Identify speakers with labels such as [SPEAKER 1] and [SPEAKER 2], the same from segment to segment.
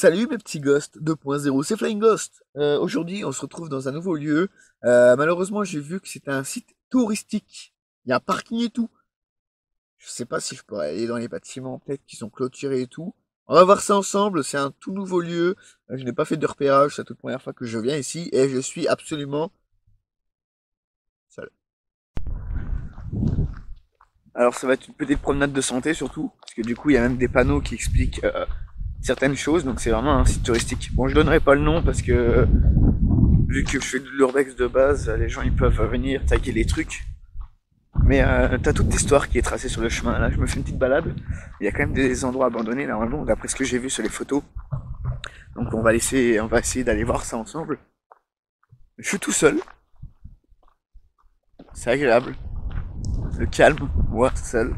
[SPEAKER 1] Salut mes petits ghosts 2.0, c'est Flying Ghost. Aujourd'hui, on se retrouve dans un nouveau lieu. Malheureusement, j'ai vu que c'était un site touristique. Il y a un parking et tout. Je sais pas si je pourrais aller dans les bâtiments, peut-être qu'ils sont clôturés et tout. On va voir ça ensemble. C'est un tout nouveau lieu. Je n'ai pas fait de repérage. C'est la toute première fois que je viens ici et je suis absolument seul. Alors, ça va être une petite promenade de santé surtout, parce que du coup, il y a même des panneaux qui expliquent certaines choses, donc c'est vraiment un site touristique. Bon, je donnerai pas le nom parce que vu que je fais de l'urbex de base, les gens ils peuvent venir taguer les trucs. Mais t'as toute l'histoire qui est tracée sur le chemin. Là, je me fais une petite balade. Il y a quand même des endroits abandonnés normalement, d'après ce que j'ai vu sur les photos. Donc on va essayer d'aller voir ça ensemble. Je suis tout seul. C'est agréable. Le calme, moi seul.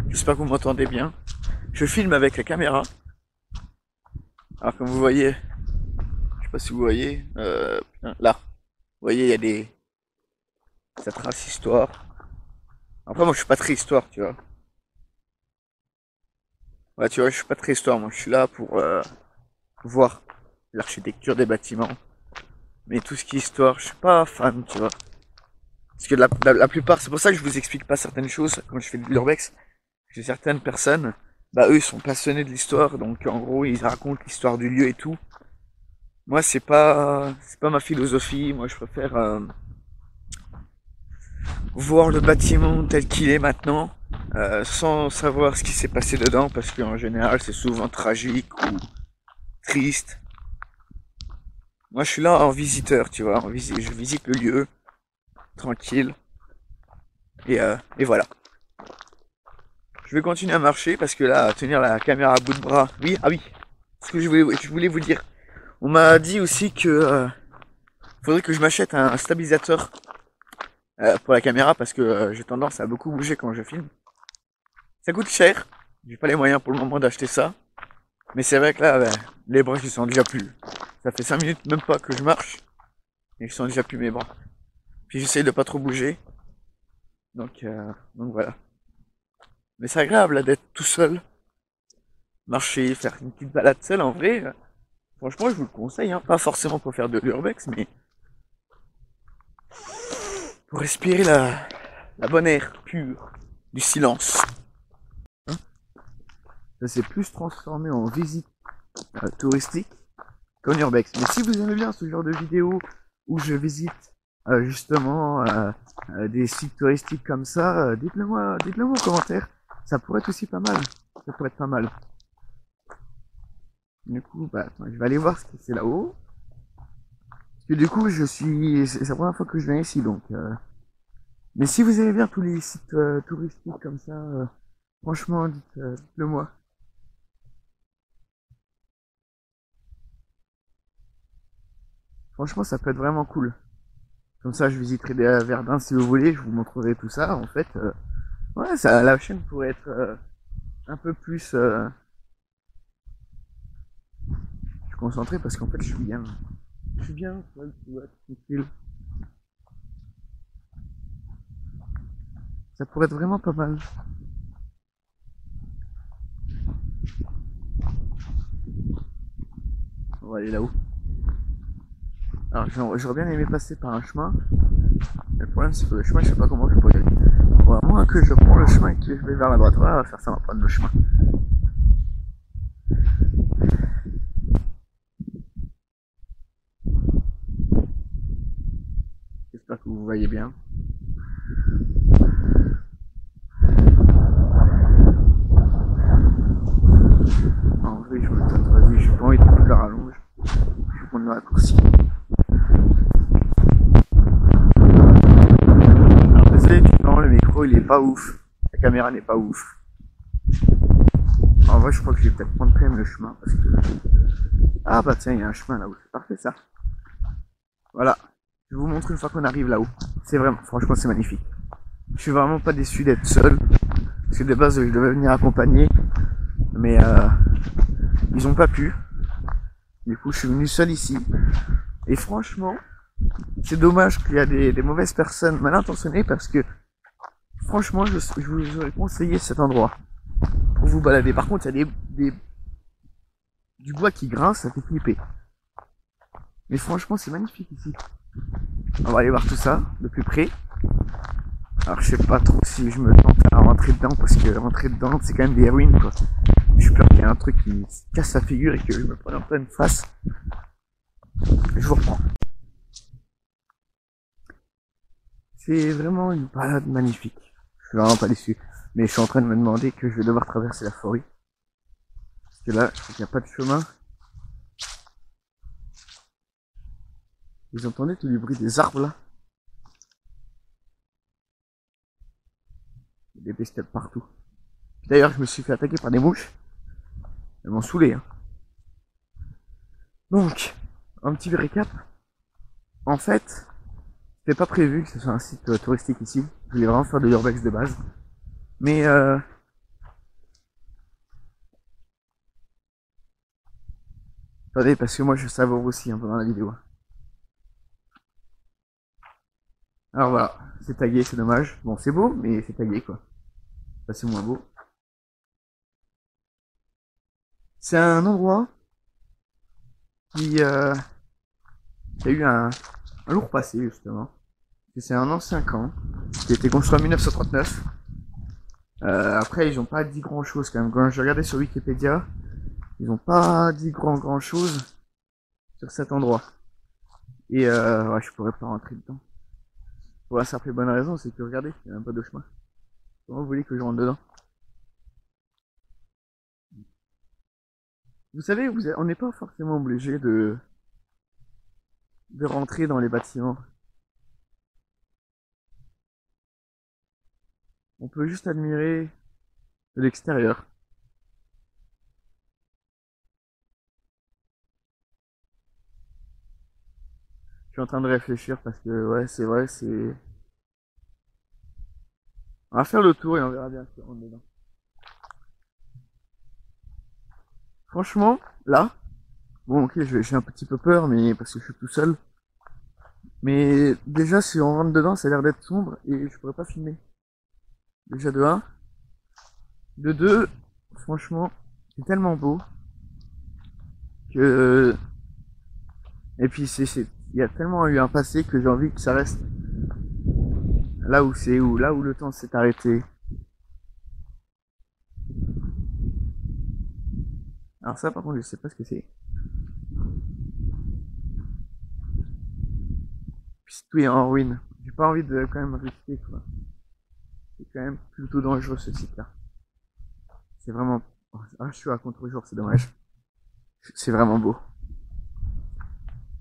[SPEAKER 1] J'espère que vous m'entendez bien. Je filme avec la caméra. Alors comme vous voyez, je sais pas si vous voyez, là, vous voyez, il y a ça trace histoire. Après, moi, je suis pas très histoire, tu vois. Ouais, tu vois, je suis pas très histoire. Moi, je suis là pour voir l'architecture des bâtiments. Mais tout ce qui est histoire, je suis pas fan, tu vois. Parce que la plupart, c'est pour ça que je vous explique pas certaines choses quand je fais de l'urbex. Parce que certaines personnes, bah eux, ils sont passionnés de l'histoire, donc en gros, ils racontent l'histoire du lieu et tout. Moi, c'est pas ma philosophie. Moi, je préfère voir le bâtiment tel qu'il est maintenant, sans savoir ce qui s'est passé dedans, parce qu'en général, c'est souvent tragique ou triste. Moi, je suis là en visiteur, tu vois, je visite le lieu, tranquille, et voilà. Je vais continuer à marcher, parce que là, tenir la caméra à bout de bras, oui, ah oui, ce que je voulais vous dire. On m'a dit aussi que faudrait que je m'achète un stabilisateur pour la caméra, parce que j'ai tendance à beaucoup bouger quand je filme. Ça coûte cher, j'ai pas les moyens pour le moment d'acheter ça. Mais c'est vrai que là, ben, les bras ils sont déjà plus. Ça fait 5 minutes même pas que je marche. Et ils sont déjà plus mes bras. Puis j'essaye de pas trop bouger. Donc voilà. Mais c'est agréable là d'être tout seul. Marcher, faire une petite balade seule en vrai. Franchement je vous le conseille, hein. Pas forcément pour faire de l'urbex, mais pour respirer la bonne air pure du silence. Hein, ça s'est plus transformé en visite touristique qu'en urbex. Mais si vous aimez bien ce genre de vidéo où je visite justement des sites touristiques comme ça, dites-le moi en commentaire. Ça pourrait être aussi pas mal. Ça pourrait être pas mal. Du coup, bah, attends, je vais aller voir ce que c'est là-haut. Parce que du coup, c'est la première fois que je viens ici, donc. Mais si vous aimez bien tous les sites touristiques comme ça, franchement, dites-le moi. Franchement, ça peut être vraiment cool. Comme ça, je visiterai des Verdun si vous voulez, je vous montrerai tout ça. En fait, ouais, la chaîne pourrait être un peu plus concentré parce qu'en fait, je suis bien. Je suis bien, ouais, tranquille. Ça pourrait être vraiment pas mal. On va aller là-haut. Alors, j'aurais bien aimé passer par un chemin. Mais le problème, c'est que le chemin, je sais pas comment je pourrais y aller. Bon, à moins que je prends le chemin et que je vais vers la droite. On va faire ça, on va prendre le chemin. J'espère que vous voyez bien. En vrai, je me tente, vas-y, j'ai pas envie de prendre la rallonge. Je vais prendre le raccourci. Alors désolé, le micro il est pas ouf. La caméra n'est pas ouf. En vrai, je crois que je vais peut-être prendre quand même le chemin parce que. Ah bah tiens, il y a un chemin là-haut. C'est parfait ça. Voilà. Je vous montre une fois qu'on arrive là-haut. C'est vraiment, franchement, c'est magnifique. Je suis vraiment pas déçu d'être seul. Parce que de base, je devais venir accompagner. Mais ils ont pas pu. Du coup, je suis venu seul ici. Et franchement, c'est dommage qu'il y a des mauvaises personnes mal intentionnées parce que franchement, je vous aurais conseillé cet endroit pour vous balader. Par contre, il y a du bois qui grince, ça fait flipper. Mais franchement, c'est magnifique ici. On va aller voir tout ça de plus près. Alors, je sais pas trop si je me tente à rentrer dedans, parce que rentrer dedans, c'est quand même des ruines, quoi. J'ai peur qu'il y ait un truc qui casse la figure et que je me prenne en pleine face. Je vous reprends. C'est vraiment une balade magnifique. Je suis vraiment pas déçu. Mais je suis en train de me demander que je vais devoir traverser la forêt. Parce que là, je crois qu'il n'y a pas de chemin. Vous entendez tout le bruit des arbres là? Il y a des bestioles partout. D'ailleurs, je me suis fait attaquer par des mouches. Elles m'ont saoulé. Hein. Donc, un petit récap. En fait, c'était pas prévu que ce soit un site touristique ici. Je voulais vraiment faire de l'urbex de base. Mais attendez, parce que moi je savoure aussi un peu dans la vidéo. Alors voilà, c'est tagué, c'est dommage. Bon, c'est beau, mais c'est tagué quoi. Ça c'est moins beau. C'est un endroit qui a eu un lourd passé justement. C'est un ancien camp qui a été construit en 1939. Après, ils n'ont pas dit grand chose quand même. Quand j'ai regardé sur Wikipédia, ils n'ont pas dit grand chose sur cet endroit. Et ouais, je pourrais pas rentrer dedans. Pour la simple et bonne raison, c'est que regardez, il n'y a même pas de chemin. Comment vous voulez que je rentre dedans? Vous savez, on n'est pas forcément obligé de rentrer dans les bâtiments. On peut juste admirer de l'extérieur. Je suis en train de réfléchir parce que ouais, c'est vrai, c'est... On va faire le tour et on verra bien si on rentre dedans. Franchement, là, bon ok, j'ai un petit peu peur, mais parce que je suis tout seul. Mais déjà, si on rentre dedans, ça a l'air d'être sombre et je pourrais pas filmer. Déjà de 1. De 2, franchement, c'est tellement beau que... Et puis il y a tellement eu un passé que j'ai envie que ça reste là où c'est, là où le temps s'est arrêté. Alors ça par contre je sais pas ce que c'est. Puis tout est en ruine. J'ai pas envie de quand même risquer quoi. C'est quand même plutôt dangereux ce site là. C'est vraiment... Ah, je suis à contre-jour, c'est dommage. C'est vraiment beau.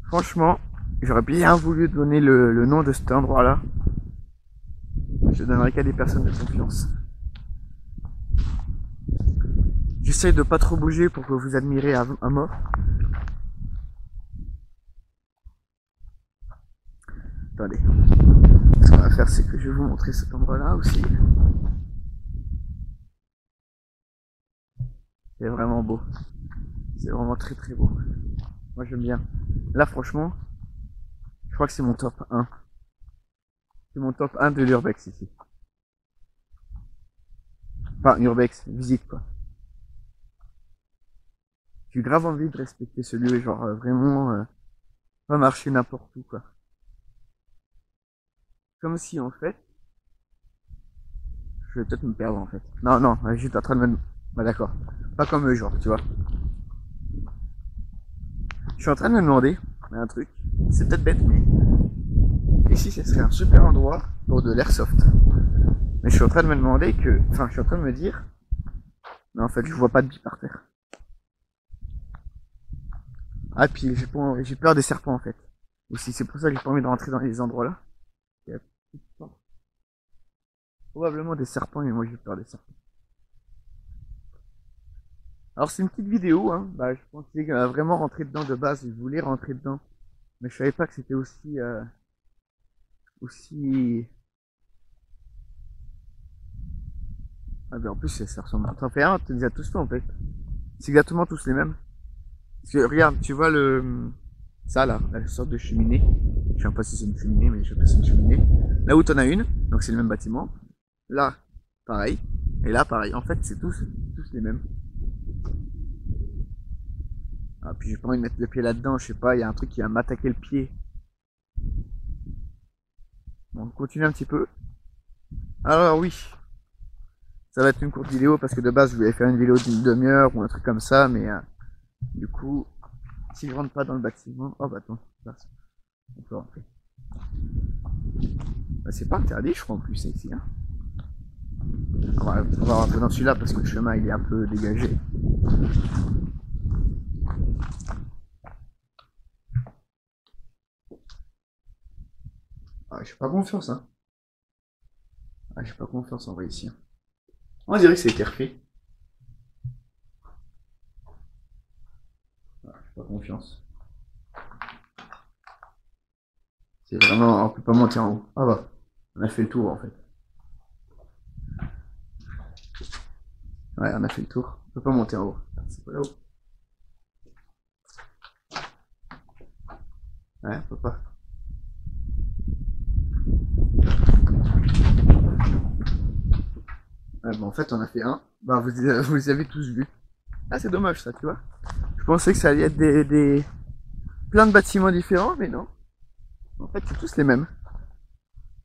[SPEAKER 1] Franchement, j'aurais bien voulu donner le nom de cet endroit là. Je donnerai qu'à des personnes de confiance. J'essaye de pas trop bouger pour que vous admirez à mort. Attendez. Ce qu'on va faire, c'est que je vais vous montrer cet endroit-là aussi. C'est vraiment beau. C'est vraiment très beau. Moi j'aime bien. Là franchement, je crois que c'est mon top 1. C'est mon top 1 de l'urbex ici. Enfin, urbex, visite quoi. J'ai grave envie de respecter ce lieu, genre vraiment pas marcher n'importe où quoi. Comme si en fait, je vais peut-être me perdre en fait. Non, j'étais en train de me... Bah d'accord. Pas comme eux genre, tu vois. Je suis en train de me demander un truc. C'est peut-être bête mais... Ici ce serait un super endroit pour de l'airsoft. Mais je suis en train de me demander que... Enfin, je suis en train de me dire... Mais en fait, je vois pas de billes par terre. Ah, puis j'ai peur des serpents en fait. Aussi, c'est pour ça que j'ai pas envie de rentrer dans les endroits là. Il y a probablement des serpents, mais moi j'ai peur des serpents. Alors c'est une petite vidéo, hein. Bah, je pensais vraiment rentrer dedans de base, je voulais rentrer dedans. Mais je savais pas que c'était aussi... Ah ben en plus ça ressemble à... T'en fais un, tu les as tous fait en fait. C'est exactement tous les mêmes. Parce que regarde, tu vois ça là, la sorte de cheminée. Je sais pas si c'est une cheminée, mais je sais pas si c'est une cheminée. Là où t'en as une, donc c'est le même bâtiment. Là, pareil. Et là, pareil. En fait, c'est tous les mêmes. Ah, puis j'ai pas envie de mettre le pied là-dedans, je sais pas, il y a un truc qui va m'attaquer le pied. Bon, on continue un petit peu. Alors oui, ça va être une courte vidéo parce que de base je voulais faire une vidéo d'une demi-heure ou un truc comme ça, mais du coup, si je rentre pas dans le bâtiment... Oh bah attends, on peut rentrer. Bah, c'est pas interdit je crois en plus, c'est ici. Hein. On va rentrer dans celui-là parce que le chemin il est un peu dégagé. Ah, j'ai pas confiance, hein. Ah, j'ai pas confiance en vrai ici. Hein. On dirait que ça a été refait. Ah, j'ai pas confiance. C'est vraiment... On peut pas monter en haut. Ah bah, on a fait le tour en fait. Ouais, on a fait le tour. On peut pas monter en haut. C'est pas là-haut. Ouais, on peut pas. Ouais, bah en fait, on a fait un. Bah, vous les avez tous vus. Ah, c'est dommage ça, tu vois. Je pensais que ça allait être plein de bâtiments différents, mais non. En fait, c'est tous les mêmes.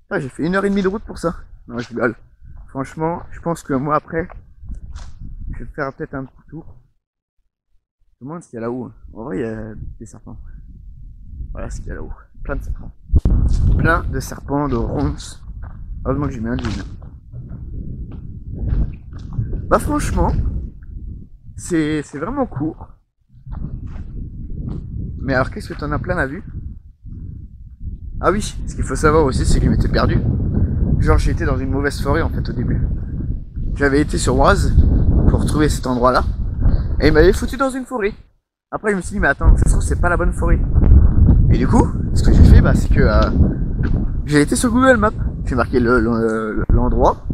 [SPEAKER 1] Ah, j'ai fait 1h30 de route pour ça. Non, je rigole. Franchement, je pense que moi, après, je vais faire peut-être un petit tour. Je me demande ce qu'il y a là-haut. En vrai, il y a des serpents. Voilà ce qu'il y a là-haut. Plein de serpents. Plein de serpents, de ronces. Heureusement que j'ai mis un jean. Bah franchement, c'est vraiment court. Mais alors qu'est-ce que t'en as plein à vue? Ah oui, ce qu'il faut savoir aussi, c'est que je m'étais perdu. Genre j'ai été dans une mauvaise forêt en fait au début. J'avais été sur Oise pour trouver cet endroit-là. Et il m'avait foutu dans une forêt. Après je me suis dit mais attends, ça se trouve c'est pas la bonne forêt. Et du coup, ce que j'ai fait, bah, c'est que j'ai été sur Google Maps. J'ai marqué l'endroit.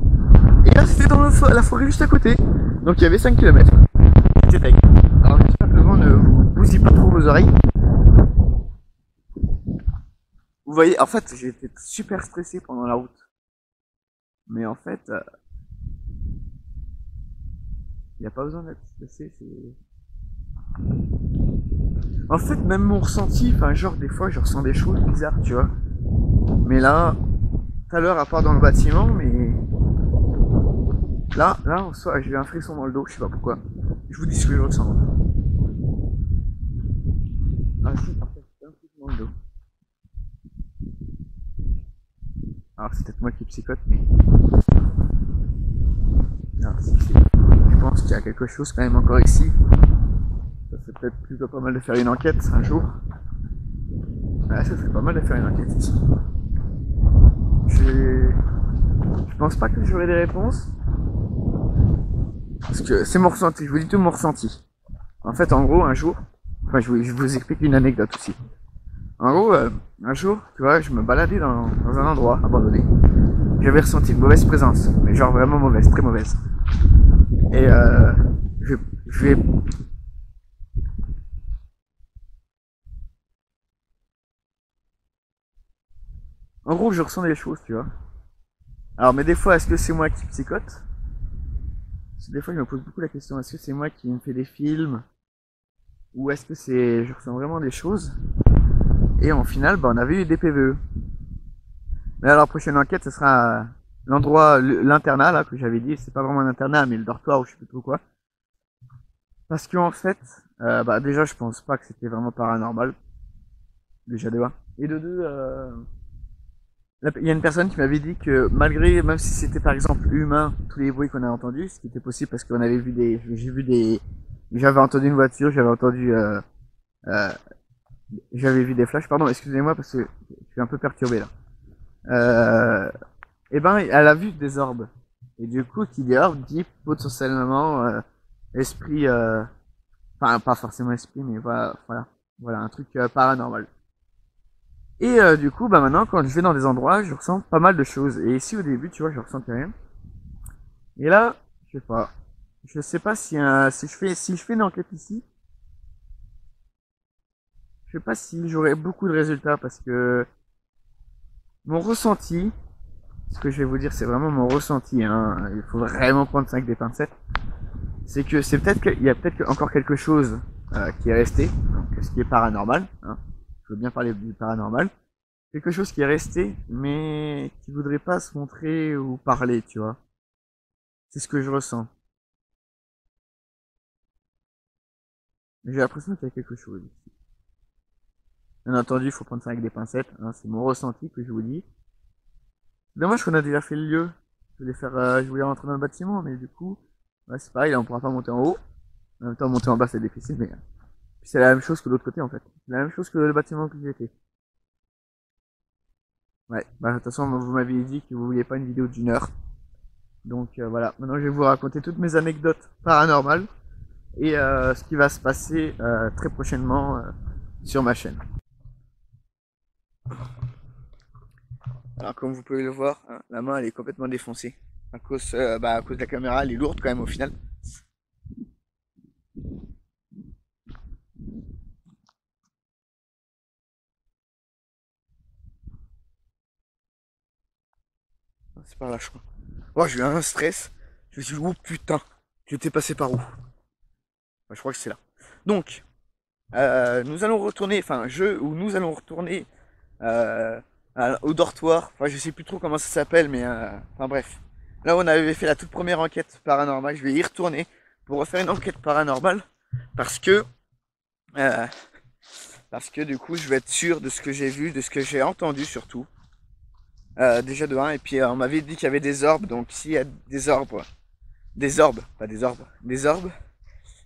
[SPEAKER 1] Et là c'était dans la forêt juste à côté. Donc il y avait 5 km. C'était dingue. Alors j'espère que le vent ne vous bousille pas trop vos oreilles. Vous voyez, en fait j'ai été super stressé pendant la route. Mais en fait, il n'y a pas besoin d'être stressé. En fait, même mon ressenti, enfin genre des fois je ressens des choses bizarres, tu vois. Mais là, tout à l'heure, à part dans le bâtiment, mais là, en soi, j'ai un frisson dans le dos, je sais pas pourquoi. Je vous dis ce que je ressens. Ah si, en fait, j'ai un frisson dans le dos. Alors c'est peut-être moi qui psychote, mais... Non, je pense qu'il y a quelque chose quand même encore ici. Ça serait peut-être plutôt pas mal de faire une enquête un jour. Ouais, ça serait pas mal de faire une enquête ici. Je pense pas que j'aurai des réponses. Parce que c'est mon ressenti, je vous dis tout mon ressenti. En fait, en gros, un jour... Enfin, je vous explique une anecdote aussi. En gros, un jour, tu vois, je me baladais dans un endroit abandonné. J'avais ressenti une mauvaise présence. Mais genre vraiment mauvaise, très mauvaise. Et je vais... En gros, je ressens des choses, tu vois. Alors, mais des fois, est-ce que c'est moi qui psychote? Parce que des fois, je me pose beaucoup la question, est-ce que c'est moi qui me fais des films? Ou est-ce que je ressens vraiment des choses? Et en final, bah, on avait eu des PVE. Mais alors, la prochaine enquête, ce sera l'endroit, l'internat, là, que j'avais dit. C'est pas vraiment un internat, mais le dortoir ou je sais plus trop quoi. Parce qu'en fait, bah, déjà, je pense pas que c'était vraiment paranormal. Déjà de 1. Et de 2, il y a une personne qui m'avait dit que malgré, même si c'était par exemple humain, tous les bruits qu'on a entendus, ce qui était possible parce qu'on avait vu j'avais entendu une voiture, euh, j'avais vu des flashs, pardon, excusez-moi parce que je suis un peu perturbé là. Et ben, elle a vu des orbes. Et du coup, qui dit orbe dit potentiellement esprit, enfin pas forcément esprit, mais voilà un truc paranormal. Et du coup, bah maintenant, quand je vais dans des endroits, je ressens pas mal de choses. Et ici, au début, tu vois, je ressentais rien. Et là, je sais pas. Je sais pas si si je fais une enquête ici, je sais pas si j'aurai beaucoup de résultats parce que mon ressenti, ce que je vais vous dire, c'est vraiment mon ressenti. Hein, il faut vraiment prendre ça avec des pincettes. C'est que c'est peut-être qu'il y a peut-être encore quelque chose qui est resté, donc ce qui est paranormal, hein. Je veux bien parler du paranormal. Quelque chose qui est resté, mais qui voudrait pas se montrer ou parler, tu vois. C'est ce que je ressens. J'ai l'impression qu'il y a quelque chose. Bien entendu, il faut prendre ça avec des pincettes, hein, c'est mon ressenti que je vous dis. Dommage qu'on a déjà fait le lieu. Je voulais rentrer dans le bâtiment, mais du coup, ouais, c'est pareil, là on pourra pas monter en haut. En même temps, monter en bas c'est difficile, mais c'est la même chose que l'autre côté en fait. C'est la même chose que le bâtiment que j'étais. Ouais, bah de toute façon, vous m'aviez dit que vous vouliez pas une vidéo d'1 heure. Donc voilà, maintenant je vais vous raconter toutes mes anecdotes paranormales et ce qui va se passer très prochainement sur ma chaîne. Alors comme vous pouvez le voir, hein, la main elle est complètement défoncée. À cause de la caméra, elle est lourde quand même au final. C'est par là je crois. Oh, j'ai eu un stress. Je me suis dit, oh putain, j'étais passé par où? Bah, je crois que c'est là. Donc, nous allons retourner, enfin nous allons retourner euh, au dortoir. Enfin, je sais plus trop comment ça s'appelle, mais enfin bref. Là, on avait fait la toute première enquête paranormale. Je vais y retourner pour refaire une enquête paranormale parce que euh, du coup, je vais être sûr de ce que j'ai vu, de ce que j'ai entendu surtout. Déjà de 1, et puis on m'avait dit qu'il y avait des orbes, donc s'il y a des orbes, pas des orbes, des orbes,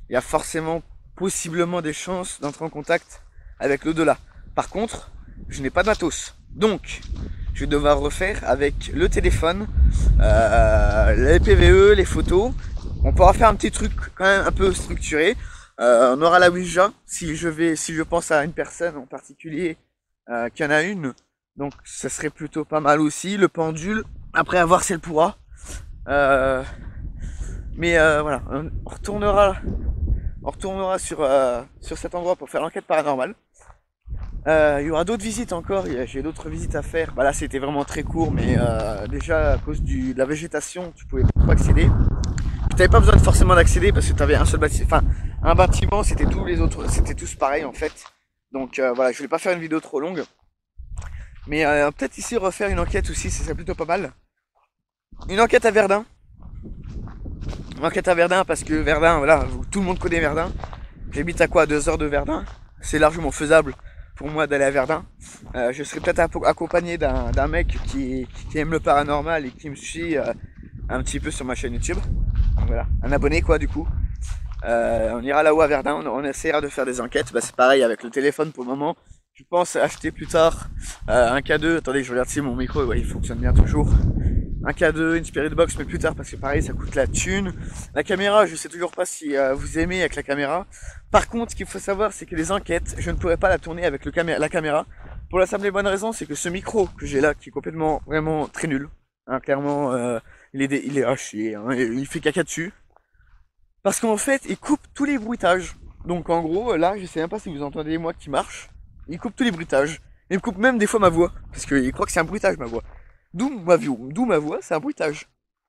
[SPEAKER 1] il y a forcément, possiblement des chances d'entrer en contact avec l'au-delà. Par contre, je n'ai pas de matos. Donc, je vais devoir refaire avec le téléphone, les PVE, les photos. On pourra faire un petit truc quand même un peu structuré. On aura la Ouija, si je pense à une personne en particulier, qu'il y en a une. Donc, ça serait plutôt pas mal aussi. Le pendule, après à voir si elle pourra. Voilà, on retournera sur cet endroit pour faire l'enquête paranormale. Il y aura d'autres visites encore, j'ai d'autres visites à faire. Bah là c'était vraiment très court, mais déjà à cause de la végétation, tu pouvais pas accéder. Tu n'avais pas besoin forcément d'accéder parce que tu avais un seul bâtiment, enfin un bâtiment, c'était tous les autres, c'était tous pareils en fait. Donc voilà, je voulais pas faire une vidéo trop longue. Mais peut-être ici refaire une enquête aussi, ça serait plutôt pas mal. Une enquête à Verdun. Une enquête à Verdun parce que Verdun, voilà, tout le monde connaît Verdun. J'habite à quoi, 2 heures de Verdun. C'est largement faisable pour moi d'aller à Verdun. Je serais peut-être accompagné d'un mec qui aime le paranormal et qui me suit un petit peu sur ma chaîne YouTube. Donc voilà, un abonné quoi du coup. On ira là-haut à Verdun, on essaiera de faire des enquêtes. Bah, c'est pareil avec le téléphone pour le moment. Je pense acheter plus tard un K2. Attendez, je regarde si mon micro, ouais, il fonctionne bien toujours. Un K2, une Spirit Box, mais plus tard parce que pareil, ça coûte la thune. La caméra, je sais toujours pas si vous aimez avec la caméra. Par contre, ce qu'il faut savoir, c'est que les enquêtes, je ne pourrais pas la tourner avec la caméra. Pour la simple et bonne raison, c'est que ce micro que j'ai là, qui est complètement, vraiment très nul, hein, clairement, il est haché, hein, il fait caca dessus. Parce qu'en fait, il coupe tous les bruitages. Donc en gros, là, je sais même pas si vous entendez moi qui marche. Il coupe tous les bruitages. Il me coupe même des fois ma voix. Parce qu'il croit que c'est un bruitage ma voix. D'où ma voix, c'est un bruitage.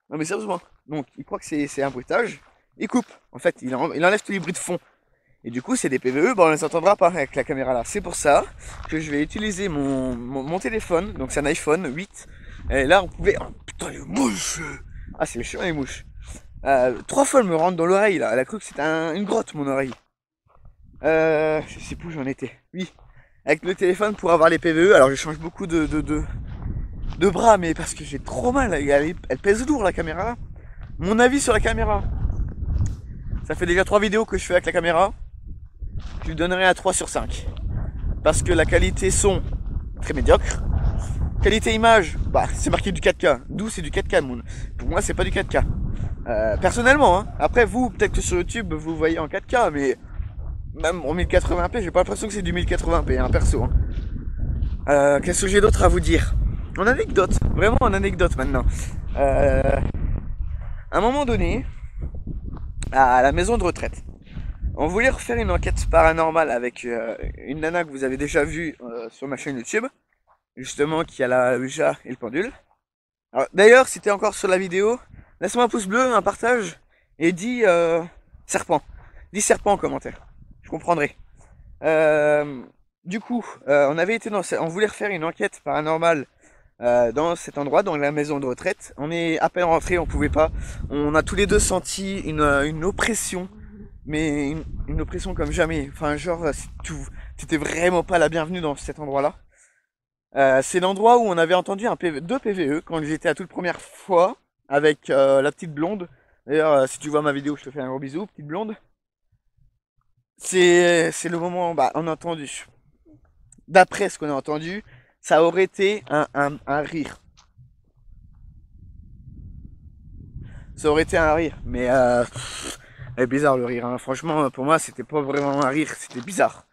[SPEAKER 1] Non mais sérieusement. Donc il croit que c'est un bruitage. Il coupe. En fait, il enlève tous les bruits de fond. Et du coup, c'est des PVE, on les entendra pas avec la caméra là. C'est pour ça que je vais utiliser mon téléphone. Donc c'est un iPhone 8. Et là, on pouvait... Oh putain, les mouches. Ah, c'est méchant les mouches. 3 fois, elle me rentre dans l'oreille là. Elle a cru que c'était une grotte, mon oreille. Je sais plus où j'en étais. Oui. Avec le téléphone pour avoir les PVE. Alors, je change beaucoup de bras, mais parce que j'ai trop mal. Elle pèse lourd la caméra. Mon avis sur la caméra. Ça fait déjà 3 vidéos que je fais avec la caméra. Je lui donnerai un 3 sur 5. Parce que la qualité son, très médiocre. Qualité image, bah c'est marqué du 4K. D'où c'est du 4K, pour moi c'est pas du 4K. Personnellement, hein. Après vous, peut-être que sur YouTube vous voyez en 4K, mais même en 1080p, j'ai pas l'impression que c'est du 1080p, hein, perso. Hein. Qu'est-ce que j'ai d'autre à vous dire? En anecdote, vraiment en anecdote maintenant. À un moment donné, à la maison de retraite, on voulait refaire une enquête paranormale avec une nana que vous avez déjà vue sur ma chaîne YouTube, justement qui a la Ouija et le pendule. D'ailleurs, si t'es encore sur la vidéo, laisse-moi un pouce bleu, un partage, et dis serpent. Dis serpent en commentaire. je comprendrais. Euh, du coup, on avait été on voulait refaire une enquête paranormale dans cet endroit, dans la maison de retraite. On est à peine rentré, on pouvait pas. On a tous les deux senti une oppression, mais une oppression comme jamais. Enfin, genre, t'étais vraiment pas la bienvenue dans cet endroit-là. C'est l'endroit où on avait entendu deux PVE quand j'étais la toute première fois avec la petite blonde. D'ailleurs, si tu vois ma vidéo, je te fais un gros bisou, petite blonde. C'est le moment, bah, on a entendu. D'après ce qu'on a entendu, ça aurait été un rire. Ça aurait été un rire, mais c'est bizarre le rire. Hein. Franchement, pour moi, c'était pas vraiment un rire, c'était bizarre.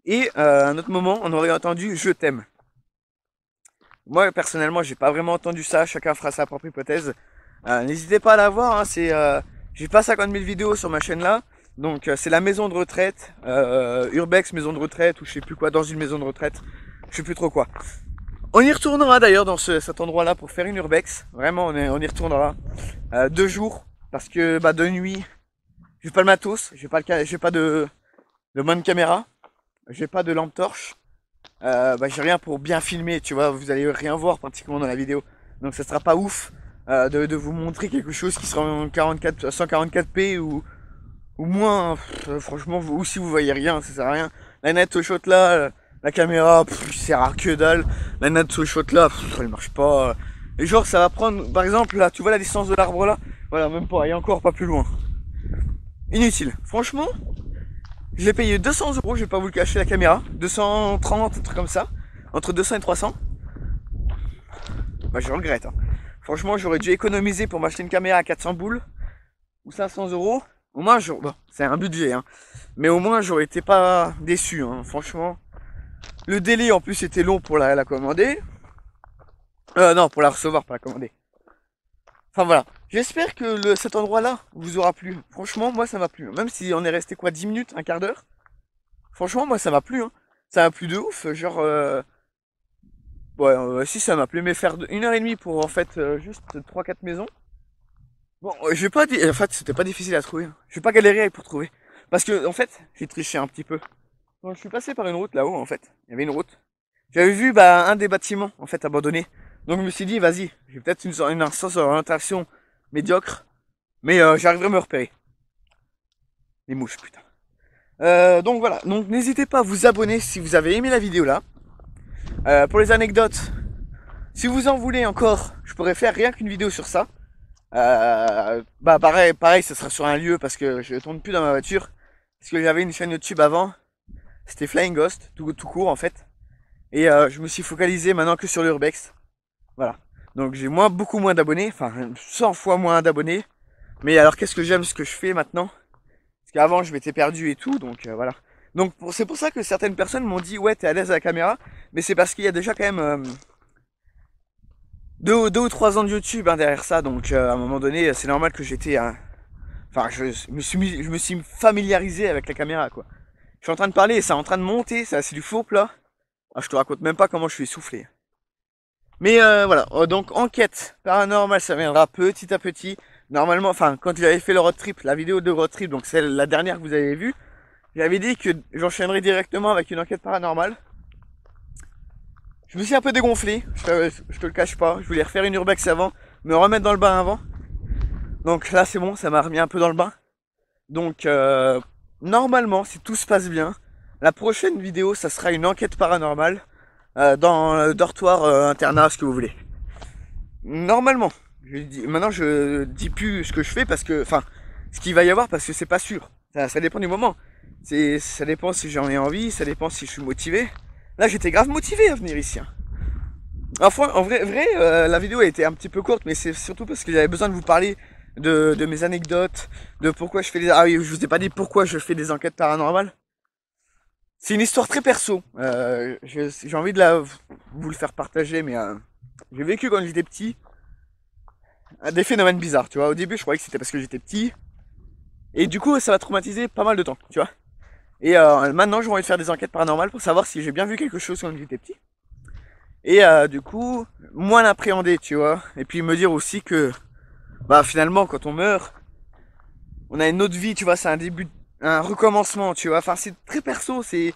[SPEAKER 1] Et à un autre moment, on aurait entendu "Je t'aime". Moi, personnellement, j'ai pas vraiment entendu ça. Chacun fera sa propre hypothèse. N'hésitez pas à la voir. Hein, j'ai pas 50 000 vidéos sur ma chaîne là. Donc, c'est la maison de retraite, Urbex maison de retraite ou je sais plus quoi, dans une maison de retraite. Je sais plus trop quoi. On y retournera d'ailleurs dans cet endroit-là pour faire une Urbex. Vraiment, on y retournera 2 jours parce que bah de nuit, j'ai pas le matos, j'ai pas de bonne caméra, j'ai pas de lampe torche. Bah, j'ai rien pour bien filmer, tu vois, vous allez rien voir pratiquement dans la vidéo. Donc ça sera pas ouf de vous montrer quelque chose qui sera en 44, 144p ou moins. Franchement, ou si vous voyez rien, ça sert à rien. La net shot là, la caméra, sert à que dalle. La net shot là, elle marche pas. Et genre ça va prendre, par exemple là, tu vois la distance de l'arbre là, voilà, même pas, et encore pas plus loin. Inutile. Franchement, je l'ai payé 200 €, je vais pas vous le cacher la caméra. 230, un truc comme ça. Entre 200 et 300. Bah je regrette. Hein. Franchement, j'aurais dû économiser pour m'acheter une caméra à 400 boules. Ou 500 €. Au moins, bon, c'est un budget. Hein. Mais au moins, j'aurais été pas déçu. Hein. Franchement. Le délai en plus était long pour la commander. Non, pour la recevoir, pas la commander. Enfin voilà. J'espère que cet endroit-là vous aura plu. Franchement, moi ça m'a plu. Même si on est resté quoi, 10 minutes, un quart d'heure. Franchement, moi ça m'a plu. Hein. Ça m'a plu de ouf. Genre, ouais, si ça m'a plu. Mais faire 1 h 30 pour en fait juste 3-4 maisons. Bon, je vais pas dire. En fait, c'était pas difficile à trouver. Hein. Je vais pas galérer pour trouver. Parce que, en fait, j'ai triché un petit peu. Quand je suis passé par une route là-haut, en fait, il y avait une route. J'avais vu bah, un des bâtiments en fait abandonné. Donc je me suis dit, vas-y, j'ai peut-être une sens d'orientation médiocre, mais j'arriverai à me repérer. Les mouches, putain. Donc voilà, donc n'hésitez pas à vous abonner si vous avez aimé la vidéo là. Pour les anecdotes, si vous en voulez encore, je pourrais faire rien qu'une vidéo sur ça. Bah pareil, ça sera sur un lieu parce que je tourne plus dans ma voiture. Parce que j'avais une chaîne YouTube avant, c'était Flying Ghost, tout court en fait. Et je me suis focalisé maintenant que sur l'Urbex. Voilà. Donc j'ai beaucoup moins d'abonnés, enfin 100 fois moins d'abonnés. Mais alors qu'est-ce que j'aime ce que je fais maintenant? Parce qu'avant je m'étais perdu et tout, donc voilà. Donc c'est pour ça que certaines personnes m'ont dit ouais t'es à l'aise à la caméra. Mais c'est parce qu'il y a déjà quand même 2 ou 3 ans de YouTube hein, derrière ça. Donc à un moment donné c'est normal que j'étais... Enfin je me suis familiarisé avec la caméra quoi. Je suis en train de parler et c'est en train de monter, c'est du fourpe là. Ah, je te raconte même pas comment je suis essoufflé. Mais voilà, donc enquête paranormale, ça viendra petit à petit. Normalement, enfin, quand j'avais fait le road trip, la vidéo de road trip, donc c'est la dernière que vous avez vue, j'avais dit que j'enchaînerais directement avec une enquête paranormale. Je me suis un peu dégonflé, je te le cache pas. Je voulais refaire une urbex avant, me remettre dans le bain avant. Donc là, c'est bon, ça m'a remis un peu dans le bain. Donc, normalement, si tout se passe bien, la prochaine vidéo, ça sera une enquête paranormale. Dans le dortoir, internat, ce que vous voulez. Normalement, maintenant je dis plus ce que je fais parce que, enfin, ce qu'il va y avoir parce que c'est pas sûr. Ça dépend du moment. Ça dépend si j'en ai envie, ça dépend si je suis motivé. Là, j'étais grave motivé à venir ici. Hein. Enfin, en vrai, la vidéo a été un petit peu courte, mais c'est surtout parce que j'avais besoin de vous parler de mes anecdotes, de pourquoi je fais des... Ah oui, je vous ai pas dit pourquoi je fais des enquêtes paranormales. C'est une histoire très perso. J'ai envie de vous le faire partager, mais j'ai vécu quand j'étais petit des phénomènes bizarres, tu vois. Au début, je croyais que c'était parce que j'étais petit. Et du coup, ça m'a traumatisé pas mal de temps, tu vois. Et maintenant, j'ai envie de faire des enquêtes paranormales pour savoir si j'ai bien vu quelque chose quand j'étais petit. Et du coup, moins l'appréhender, tu vois. Et puis me dire aussi que, bah finalement, quand on meurt, on a une autre vie, tu vois. C'est un début un recommencement, tu vois. Enfin, c'est très perso, c'est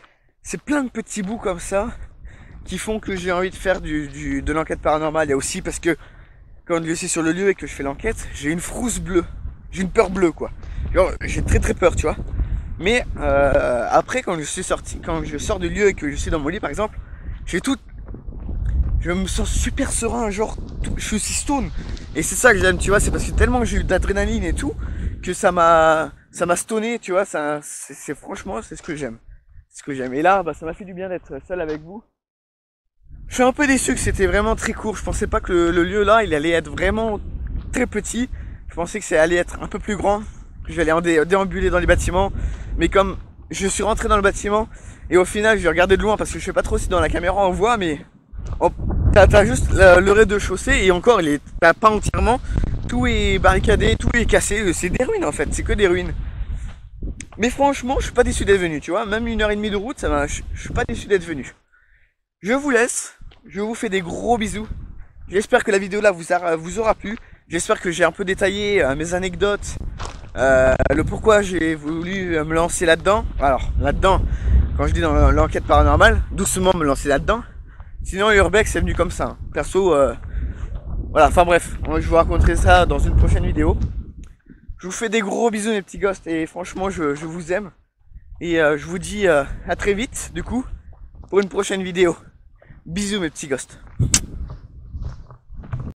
[SPEAKER 1] plein de petits bouts comme ça qui font que j'ai envie de faire de l'enquête paranormale. Il y a aussi parce que quand je suis sur le lieu et que je fais l'enquête, j'ai une frousse bleue. J'ai une peur bleue, quoi. Genre, j'ai très très peur, tu vois. Mais après, quand je suis sorti, quand je sors du lieu et que je suis dans mon lit, par exemple, j'ai tout. Je me sens super serein, genre, je suis aussi stone. Et c'est ça que j'aime, tu vois, c'est parce que tellement j'ai eu d'adrénaline et tout, que ça m'a stoné, tu vois, c'est franchement, c'est ce que j'aime. C'est ce que j'aime. Et là, bah, ça m'a fait du bien d'être seul avec vous. Je suis un peu déçu que c'était vraiment très court. Je pensais pas que le lieu là, il allait être vraiment très petit. Je pensais que ça allait être un peu plus grand, que j'allais déambuler dans les bâtiments. Mais comme je suis rentré dans le bâtiment et au final, j'ai regardé de loin parce que je sais pas trop si dans la caméra on voit, mais oh, t'as juste le rez-de-chaussée et encore, t'as pas entièrement. Tout est barricadé, tout est cassé. C'est des ruines en fait, c'est que des ruines. Mais franchement, je suis pas déçu d'être venu, tu vois. Même 1 heure et demie de route, je suis pas déçu d'être venu. Je vous laisse, je vous fais des gros bisous. J'espère que la vidéo là vous aura plu. J'espère que j'ai un peu détaillé mes anecdotes, le pourquoi j'ai voulu me lancer là-dedans. Alors, là-dedans, quand je dis dans l'enquête paranormale, doucement me lancer là-dedans. Sinon, Urbex c'est venu comme ça. Hein. Perso, voilà, enfin bref, je vous raconterai ça dans une prochaine vidéo. Je vous fais des gros bisous mes petits ghosts et franchement, je vous aime. Et je vous dis à très vite, du coup, pour une prochaine vidéo. Bisous mes petits ghosts.